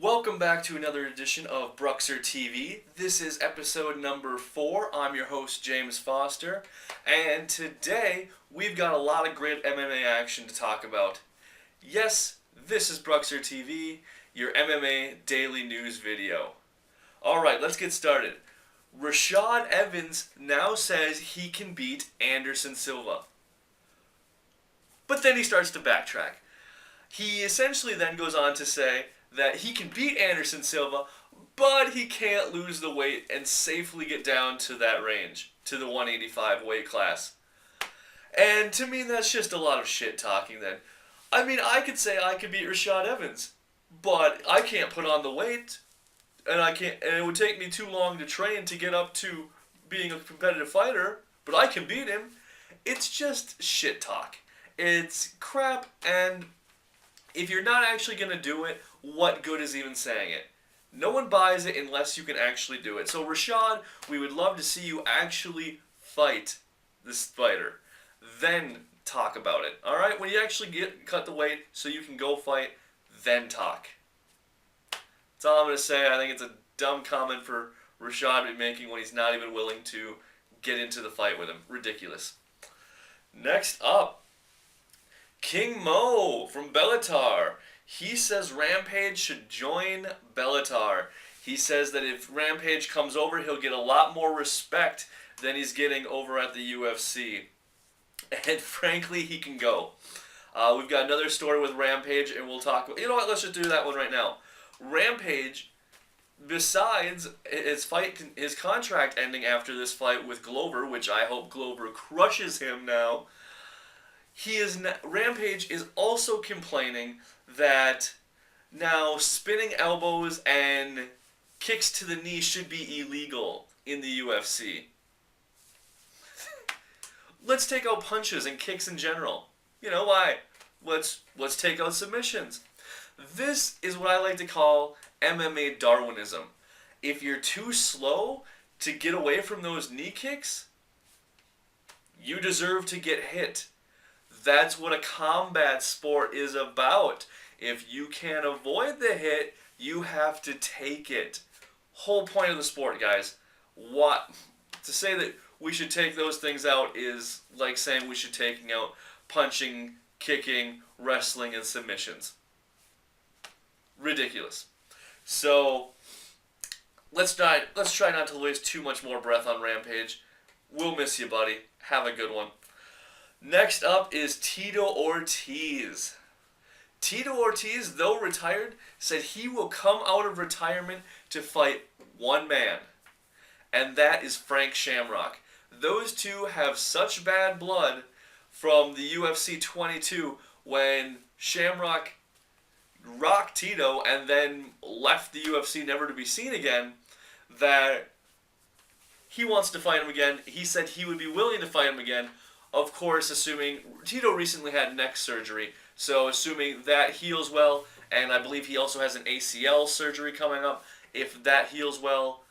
Welcome back to another edition of Bruxer TV. This is episode number 4. I'm your host, James Foster, and today we've got a lot of great MMA action to talk about. Yes, this is Bruxer TV, your MMA daily news video. Alright, let's get started. Rashad Evans now says he can beat Anderson Silva. But then he starts to backtrack. He essentially then goes on to say that he can beat Anderson Silva, but he can't lose the weight and safely get down to that range, to the 185 weight class. And to me, that's just a lot of shit talking then. I mean, I could say I could beat Rashad Evans, but I can't put on the weight, and it would take me too long to train to get up to being a competitive fighter, but I can beat him. It's just shit talk. It's crap, and if you're not actually going to do it, what good is even saying it? No one buys it unless you can actually do it. So Rashad, we would love to see you actually fight this fighter. Then talk about it. Alright? When you actually cut the weight so you can go fight, then talk. That's all I'm going to say. I think it's a dumb comment for Rashad to be making when he's not even willing to get into the fight with him. Ridiculous. Next up, King Mo from Bellator. He says Rampage should join Bellator. He says that if Rampage comes over, he'll get a lot more respect than he's getting over at the UFC. And frankly, he can go. We've got another story with Rampage, and we'll talk about... You know what? Let's just do that one right now. Rampage, besides his contract ending after this fight with Glover, which I hope Glover crushes him now, Rampage is also complaining that now spinning elbows and kicks to the knee should be illegal in the UFC. Let's take out punches and kicks in general. You know why? Let's take out submissions. This is what I like to call MMA Darwinism. If you're too slow to get away from those knee kicks, you deserve to get hit. That's what a combat sport is about. If you can't avoid the hit, you have to take it. Whole point of the sport, guys. To say that we should take those things out is like saying we should take out punching, kicking, wrestling, and submissions. Ridiculous. So let's try not to waste too much more breath on Rampage. We'll miss you, buddy. Have a good one. Next up is Tito Ortiz. Tito Ortiz, though retired, said he will come out of retirement to fight one man, and that is Frank Shamrock. Those two have such bad blood from the UFC 22 when Shamrock rocked Tito and then left the UFC never to be seen again, that he wants to fight him again. He said he would be willing to fight him again. Of course, assuming Tito recently had neck surgery, so assuming that heals well, and I believe he also has an ACL surgery coming up. If that heals well,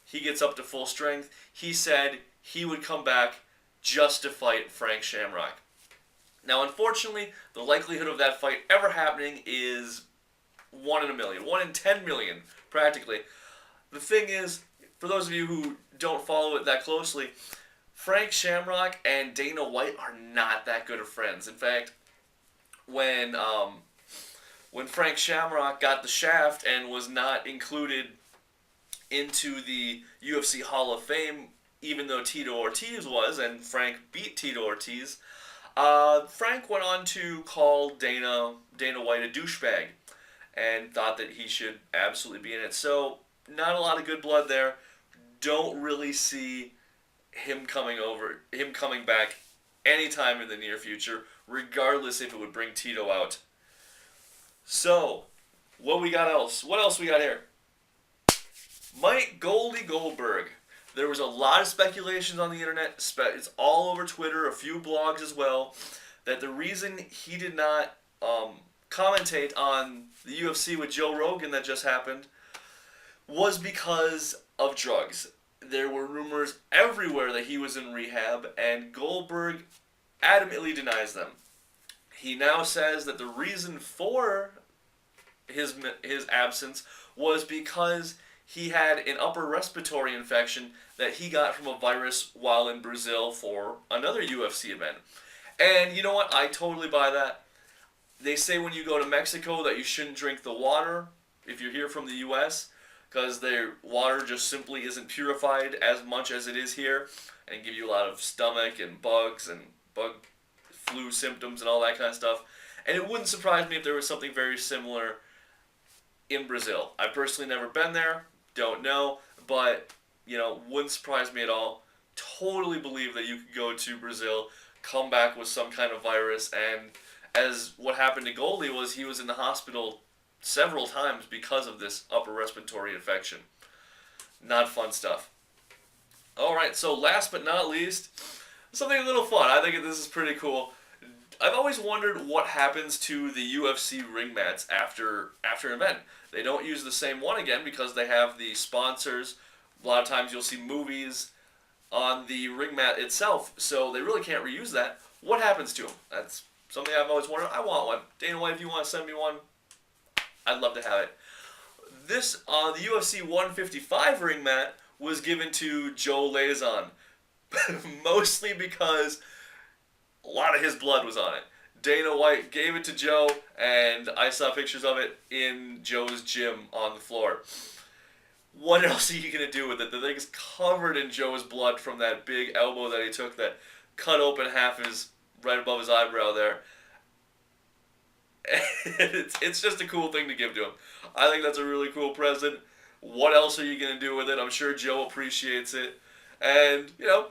he gets up to full strength. He said he would come back just to fight Frank Shamrock. Now, unfortunately, the likelihood of that fight ever happening is 1 in a million, 1 in 10 million, practically. The thing is, for those of you who don't follow it that closely, Frank Shamrock and Dana White are not that good of friends. In fact, when Frank Shamrock got the shaft and was not included into the UFC Hall of Fame, even though Tito Ortiz was, and Frank beat Tito Ortiz, Frank went on to call Dana White a douchebag and thought that he should absolutely be in it. So, not a lot of good blood there. Don't really see him coming back anytime in the near future, regardless if it would bring Tito out. So, what else we got here? Mike Goldberg. There was a lot of speculations on the internet, it's all over Twitter, a few blogs as well, that the reason he did not commentate on the UFC with Joe Rogan that just happened was because of drugs. There were rumors everywhere that he was in rehab, and Goldberg adamantly denies them. He now says that the reason for his absence was because he had an upper respiratory infection that he got from a virus while in Brazil for another UFC event. And you know what? I totally buy that. They say when you go to Mexico that you shouldn't drink the water if you're here from the U.S. because their water just simply isn't purified as much as it is here and give you a lot of stomach and bugs and bug flu symptoms and all that kind of stuff. And it wouldn't surprise me if there was something very similar in Brazil. I've personally never been there, don't know, but wouldn't surprise me at all. Totally believe that you could go to Brazil, come back with some kind of virus, and as what happened to Goldie was he was in the hospital several times because of this upper respiratory infection. Not fun stuff. Alright, so last but not least, something a little fun. I think this is pretty cool. I've always wondered what happens to the UFC ring mats after an event. They don't use the same one again because they have the sponsors. A lot of times you'll see movies on the ring mat itself, so they really can't reuse that. What happens to them? That's something I've always wondered. I want one. Dana White, if you want to send me one, I'd love to have it. The UFC 155 ring mat was given to Joe Lauzon, mostly because a lot of his blood was on it. Dana White gave it to Joe, and I saw pictures of it in Joe's gym on the floor. What else are you going to do with it? The thing's covered in Joe's blood from that big elbow that he took that cut open right above his eyebrow there. It's just a cool thing to give to him. I think that's a really cool present. What else are you going to do with it? I'm sure Joe appreciates it. And, a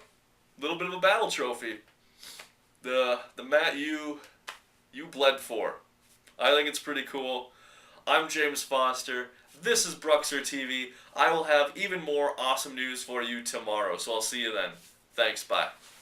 little bit of a battle trophy. The mat you bled for. I think it's pretty cool. I'm James Foster. This is Bruxer TV. I will have even more awesome news for you tomorrow, so I'll see you then. Thanks, bye.